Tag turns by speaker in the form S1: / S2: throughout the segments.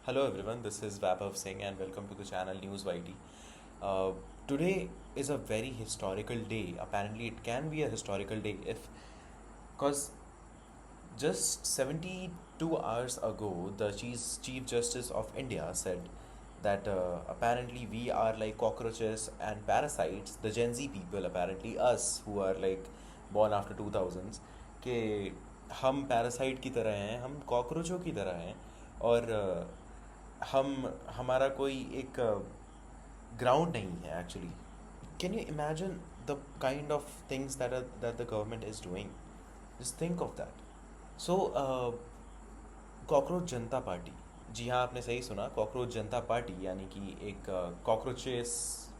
S1: Hello everyone, this is Vaibhav Singh and welcome to the channel News YT. Today is a very historical day. Apparently, it can be a historical day if because just 72 hours ago, the Chief Justice of India said that apparently we are like cockroaches and parasites, the Gen Z people, apparently us who are like born after 2000s, कि हम parasite की तरह हैं, हम कॉकरोचों की तरह हैं और हम हमारा कोई एक ग्राउंड नहीं है actually. Can you imagine the kind of things that the government is doing? Just think of that. So cockroach Janata party, जी हाँ आपने सही सुना, कॉकरोच जनता पार्टी यानी कि एक कॉकरोचेस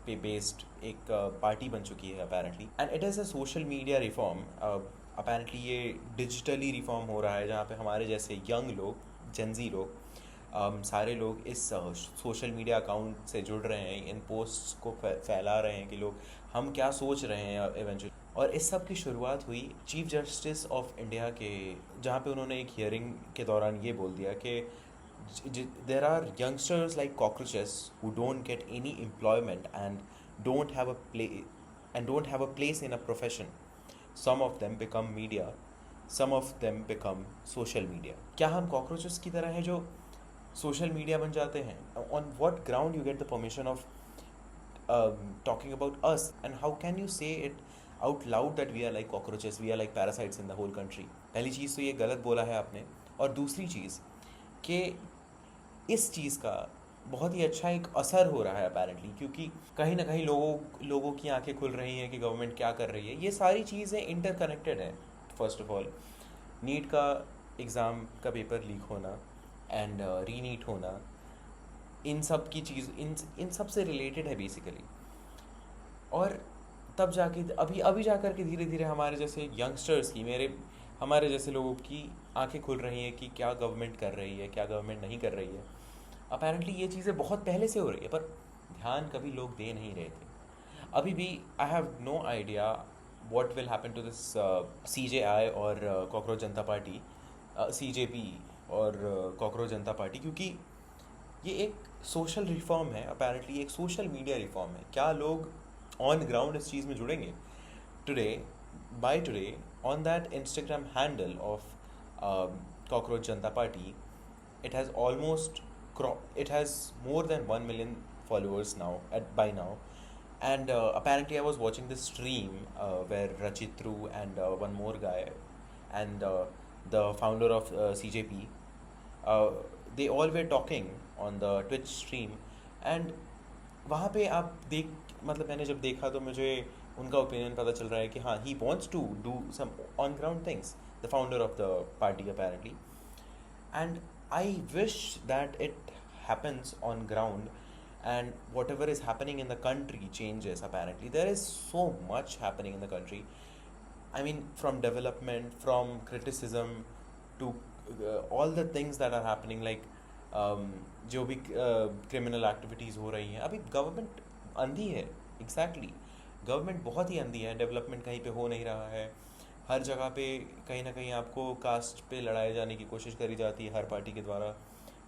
S1: पे बेस्ड एक पार्टी बन चुकी है apparently. And it is a social media reform. Apparently ये डिजिटली रिफॉर्म हो रहा है जहाँ पे हमारे जैसे यंग लोग, जेंजी लोग, सारे लोग इस सोशल मीडिया अकाउंट से जुड़ रहे हैं, इन पोस्ट्स को फैला रहे हैं कि लोग हम क्या सोच रहे हैं इवेंचुअली. और इस सब की शुरुआत हुई चीफ जस्टिस ऑफ इंडिया के, जहाँ पे उन्होंने एक हियरिंग के दौरान ये बोल दिया कि there are youngsters like cockroaches who don't get any employment and don't have a place in a profession. Some of them become media, some of them become social media. क्या हम कॉकरोचेस की तरह हैं जो सोशल मीडिया बन जाते हैं? On what ground you get the permission of talking about us, and how can you say it out loud that we are like cockroaches, we are like parasites in the whole country? पहली चीज़ तो ये गलत बोला है आपने. और दूसरी चीज़ कि इस चीज़ का बहुत ही अच्छा एक असर हो रहा है अपेरेंटली, क्योंकि कहीं ना कहीं लोगों की आंखें खुल रही हैं कि गवर्नमेंट क्या कर रही है. ये सारी चीज़ें इंटरकनेक्टेड हैं. फर्स्ट ऑफ ऑल, नीट का एग्ज़ाम का पेपर लीक होना एंड रीनीट होना, इन सब की चीज़ इन सब से रिलेटेड है बेसिकली. और तब जाके अभी अभी जाकर के धीरे धीरे हमारे जैसे यंगस्टर्स की, हमारे जैसे लोगों की आंखें खुल रही हैं कि क्या गवर्नमेंट कर रही है, क्या गवर्नमेंट नहीं कर रही है. अपेरेंटली ये चीज़ें बहुत पहले से हो रही है पर ध्यान कभी लोग दे नहीं रहे थे. अभी भी I have no idea what will happen to this CJI और कॉकरोच जनता पार्टी, CJP और कॉकरोच जनता पार्टी, क्योंकि ये एक सोशल रिफॉर्म है अपेरेंटली, एक सोशल मीडिया रिफॉर्म है. क्या लोग ऑन ग्राउंड इस चीज़ में जुड़ेंगे? Today by today on that Instagram handle of cockroach Janata party, it has more than 1 million followers now by now. And apparently I was watching this stream where Rachitru and one more guy and the founder of CJP, they all were talking on the Twitch stream. And वहाँ पे आप मतलब मैंने जब देखा तो मुझे उनका ओपिनियन पता चल रहा है कि हाँ, he wants to do some on ground things, the founder of the party apparently. And I wish that it happens on ground and whatever is happening in the country changes. Apparently there is so much happening in the country. I mean, from development, from criticism to all the things that are happening, like जो भी criminal activities हो रही हैं. अभी government अंधी है. Exactly, government बहुत ही अंधी है. डेवलपमेंट कहीं पे हो नहीं रहा है. हर जगह पे कहीं ना कहीं आपको कास्ट पे लड़ाए जाने की कोशिश करी जाती है हर पार्टी के द्वारा.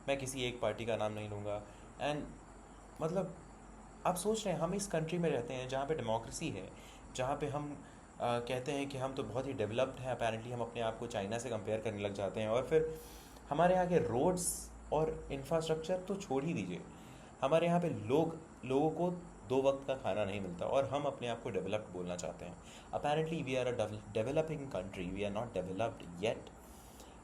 S1: मैं किसी एक पार्टी का नाम नहीं लूँगा. एंड मतलब आप सोच रहे हैं, हम इस कंट्री में रहते हैं जहाँ पे डेमोक्रेसी है, जहाँ पे हम कहते हैं कि हम तो बहुत ही डेवलप्ड हैं. अपेरेंटली हम अपने आप को चाइना से कंपेयर करने लग जाते हैं. और फिर हमारे यहाँ के रोड्स और इंफ्रास्ट्रक्चर तो छोड़ ही दीजिए, हमारे यहाँ पे लोगों को 2 वक्त का खाना नहीं मिलता और हम अपने आप को डेवलप्ड बोलना चाहते हैं. Apparently we are a developing country, we are not developed yet.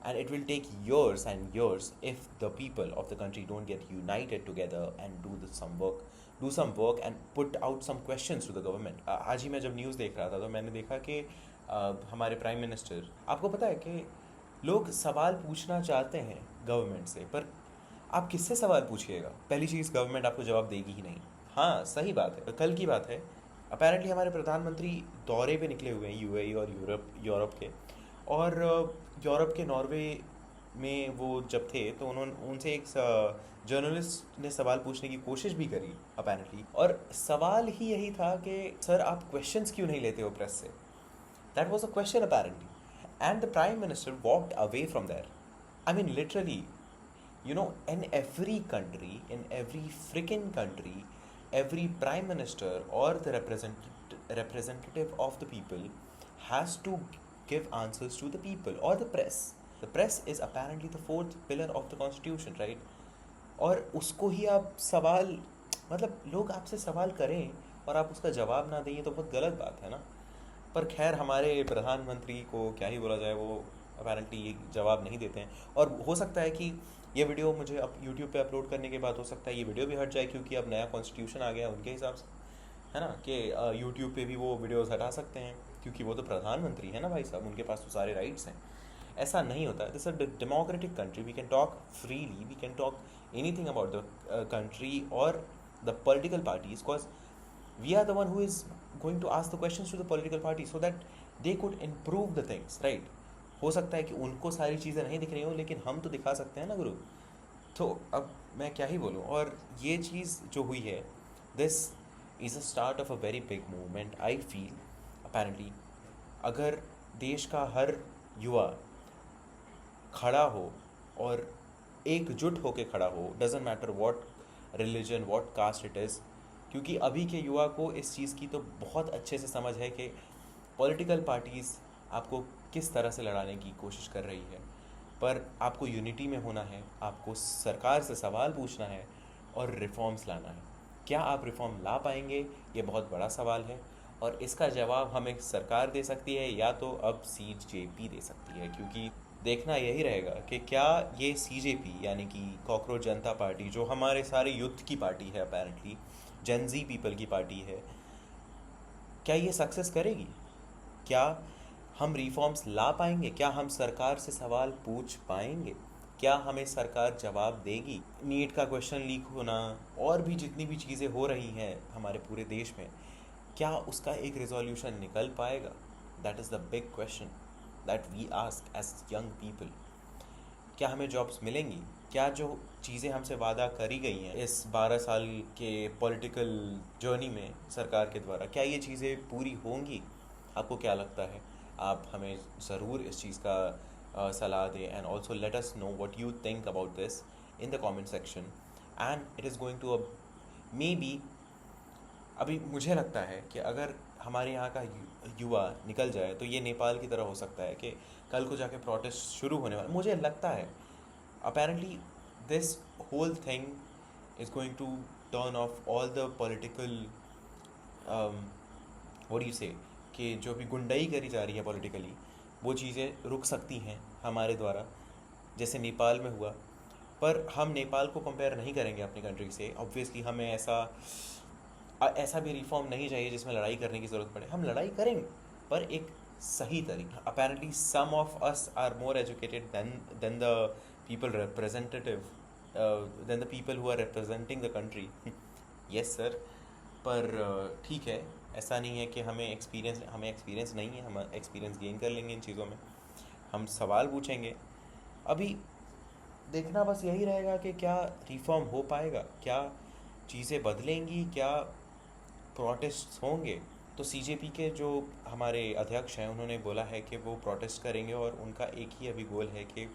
S1: And it will take years and years if the people of the country don't get united together and do some work and put out some questions to the government. आज ही मैं जब news देख रहा था तो मैंने देखा कि हमारे प्राइम मिनिस्टर, आपको पता है कि लोग सवाल पूछना चाहते हैं गवर्नमेंट से, पर आप किससे सवाल पूछिएगा? पहली चीज़, गवर्नमेंट आपको जवाब देगी ही नहीं. हाँ, सही बात है, कल की बात है. अपेरेंटली हमारे प्रधानमंत्री दौरे पे निकले हुए हैं UAE और यूरोप के. और यूरोप के नॉर्वे में वो जब थे तो उनसे एक जर्नलिस्ट ने सवाल पूछने की कोशिश भी करी अपेरेंटली, और सवाल ही यही था कि सर आप क्वेश्चंस क्यों नहीं लेते हो प्रेस से. That was a question apparently. And the prime minister walked away from there. I mean literally You know, in every freaking country, every prime minister or the representative of the people has to give answers to the people or the press. The press is apparently the fourth pillar of the constitution, right? और उसको ही आप सवाल, मतलब लोग आपसे सवाल करें और आप उसका जवाब ना दें, ये तो बहुत गलत बात है ना। पर खैर, हमारे प्रधानमंत्री को क्या ही बोला जाए, वो अपेरेंटली ये जवाब नहीं देते हैं। और हो सकता है कि ये वीडियो मुझे अब यूट्यूब पे अपलोड करने के बाद हो सकता है ये वीडियो भी हट जाए, क्योंकि अब नया कॉन्स्टिट्यूशन आ गया है उनके हिसाब से, है ना, कि यूट्यूब पे भी वो वीडियोस हटा सकते हैं, क्योंकि वो तो प्रधानमंत्री है ना भाई साहब, उनके पास तो सारे राइट्स हैं। ऐसा नहीं होता है। This a democratic country, we can talk freely, we can talk anything about the country or the political parties, because we are the one who is going to ask the questions to the political parties so that they could improve the things, right? हो सकता है कि उनको सारी चीज़ें नहीं दिख रही हो, लेकिन हम तो दिखा सकते हैं ना गुरु। तो अब मैं क्या ही बोलूँ। और ये चीज़ जो हुई है, this is a start of a very big movement I feel. Apparently अगर देश का हर युवा खड़ा हो और एकजुट होके खड़ा हो, doesn't matter what religion, what caste it is, क्योंकि अभी के युवा को इस चीज़ की तो बहुत अच्छे से समझ है कि पॉलिटिकल पार्टीज़ आपको किस तरह से लड़ाने की कोशिश कर रही है। पर आपको यूनिटी में होना है, आपको सरकार से सवाल पूछना है और रिफॉर्म्स लाना है। क्या आप रिफॉर्म ला पाएंगे, ये बहुत बड़ा सवाल है, और इसका जवाब हमें सरकार दे सकती है या तो अब CJP दे सकती है। क्योंकि देखना यही रहेगा कि क्या ये CJP यानी कि कॉकरोच जनता पार्टी, जो हमारे सारे युद्ध की पार्टी है, अपेरेंटली जेनजी पीपल की पार्टी है, क्या ये सक्सेस करेगी? क्या हम रिफॉर्म्स ला पाएंगे? क्या हम सरकार से सवाल पूछ पाएंगे? क्या हमें सरकार जवाब देगी? नीट का क्वेश्चन लीक होना और भी जितनी भी चीज़ें हो रही हैं हमारे पूरे देश में, क्या उसका एक रिजोल्यूशन निकल पाएगा? That is the big question that we ask as young people. क्या हमें जॉब्स मिलेंगी? क्या जो चीज़ें हमसे वादा करी गई हैं इस 12 साल के पॉलिटिकल जर्नी में सरकार के द्वारा, क्या ये चीज़ें पूरी होंगी? आपको क्या लगता है? आप हमें ज़रूर इस चीज़ का सलाह दें, and also let us know what you think about this in the comment section. And it is going to maybe, अभी मुझे लगता है कि अगर हमारे यहाँ का युवा निकल जाए तो ये नेपाल की तरह हो सकता है कि कल को जाके प्रोटेस्ट शुरू होने वाला, मुझे लगता है। Apparently this whole thing is going to turn off all the political, what you say, कि जो भी गुंडाई करी जा रही है पॉलिटिकली, वो चीज़ें रुक सकती हैं हमारे द्वारा, जैसे नेपाल में हुआ। पर हम नेपाल को कंपेयर नहीं करेंगे अपनी कंट्री से। ऑब्वियसली हमें ऐसा भी रिफॉर्म नहीं चाहिए जिसमें लड़ाई करने की ज़रूरत पड़े। हम लड़ाई करेंगे, पर एक सही तरीका। Apparently some of us are more educated than the people representative, than the people who are representing the country. Yes sir, पर ठीक है, ऐसा नहीं है कि हमें एक्सपीरियंस नहीं है, हम एक्सपीरियंस गेन कर लेंगे इन चीज़ों में। हम सवाल पूछेंगे। अभी देखना बस यही रहेगा कि क्या रिफॉर्म हो पाएगा, क्या चीज़ें बदलेंगी, क्या प्रोटेस्ट होंगे। तो CJP के जो हमारे अध्यक्ष हैं, उन्होंने बोला है कि वो प्रोटेस्ट करेंगे, और उनका एक ही अभी गोल है कि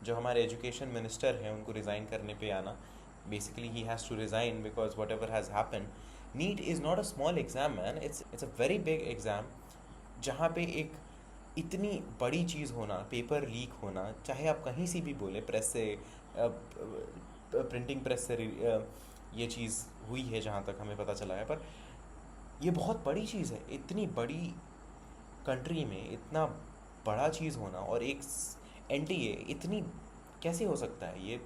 S1: जो हमारे एजुकेशन मिनिस्टर हैं उनको रिज़ाइन करने पे आना। Basically he has to resign because whatever has happen. NEET is not a small exam man, it's a very big exam, जहाँ पे एक इतनी बड़ी चीज़ होना, पेपर लीक होना, चाहे आप कहीं से भी बोले, प्रेस से, प्रिंटिंग प्रेस से ये चीज़ हुई है जहाँ तक हमें पता चला है, पर ये बहुत बड़ी चीज़ है। इतनी बड़ी कंट्री में इतना बड़ा चीज़ होना, और एक NTA इतनी कैसे हो सकता है ये?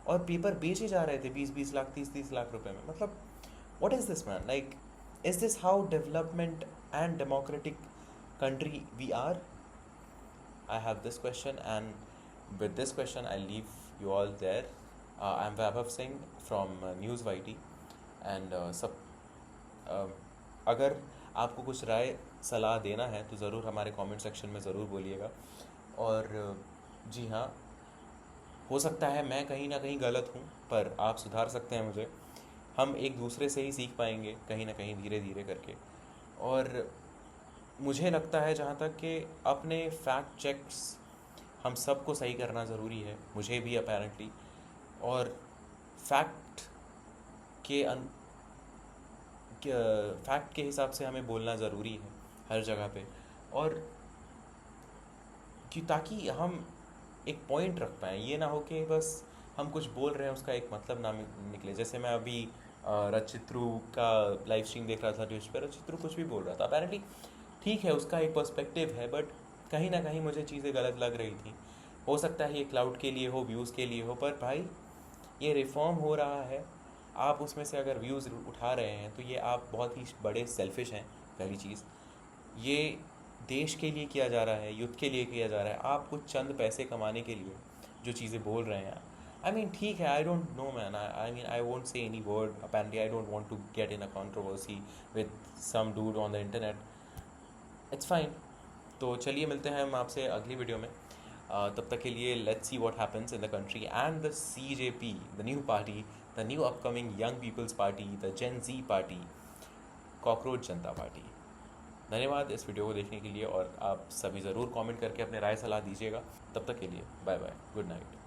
S1: और पेपर बेचे जा रहे थे 20-20 लाख, 30-30 लाख रुपए में। मतलब what is this man? Like, is this how development and democratic country we are? I have this question, and with this question I leave you all there. I'm Vaibhav Singh from News YT, and सब अगर आपको कुछ राय सलाह देना है तो ज़रूर हमारे कमेंट सेक्शन में ज़रूर बोलिएगा। और जी हाँ, हो सकता है मैं कहीं ना कहीं गलत हूँ, पर आप सुधार सकते हैं मुझे। हम एक दूसरे से ही सीख पाएंगे कहीं ना कहीं, धीरे धीरे करके। और मुझे लगता है जहाँ तक कि अपने फैक्ट चेक्स हम सबको सही करना ज़रूरी है, मुझे भी अपेरेंटली। और फैक्ट के फैक्ट के हिसाब से हमें बोलना ज़रूरी है हर जगह पे, और कि ताकि हम एक पॉइंट रख पाएँ, ये ना हो कि बस हम कुछ बोल रहे हैं उसका एक मतलब ना निकले। जैसे मैं अभी रचित्रू का लाइव स्ट्रीम देख रहा था ट्विच पर, रचित्रू कुछ भी बोल रहा था, अपेरेंटली ठीक है उसका एक पर्सपेक्टिव है, बट कहीं ना कहीं मुझे चीज़ें गलत लग रही थी। हो सकता है ये क्लाउड के लिए हो, व्यूज़ के लिए हो, पर भाई ये रिफॉर्म हो रहा है, आप उसमें से अगर व्यूज़ उठा रहे हैं तो ये आप बहुत ही बड़े सेल्फिश हैं। पहली चीज़, ये देश के लिए किया जा रहा है, युद्ध के लिए किया जा रहा है, आप कुछ चंद पैसे कमाने के लिए जो चीज़ें बोल रहे हैं। आई मीन ठीक है, I don't know man, I mean I won't say any word, apparently I don't want to get in a controversy with some dude on the internet, it's fine. तो चलिए मिलते हैं हम आपसे अगली वीडियो में। तब तक के लिए let's see what happens in the country and the CJP, the new party, the new upcoming young peoples party, the gen Z party, cockroach Janata party. धन्यवाद इस वीडियो को देखने के लिए, और आप सभी ज़रूर कमेंट करके अपने राय सलाह दीजिएगा। तब तक के लिए बाय बाय, गुड नाइट।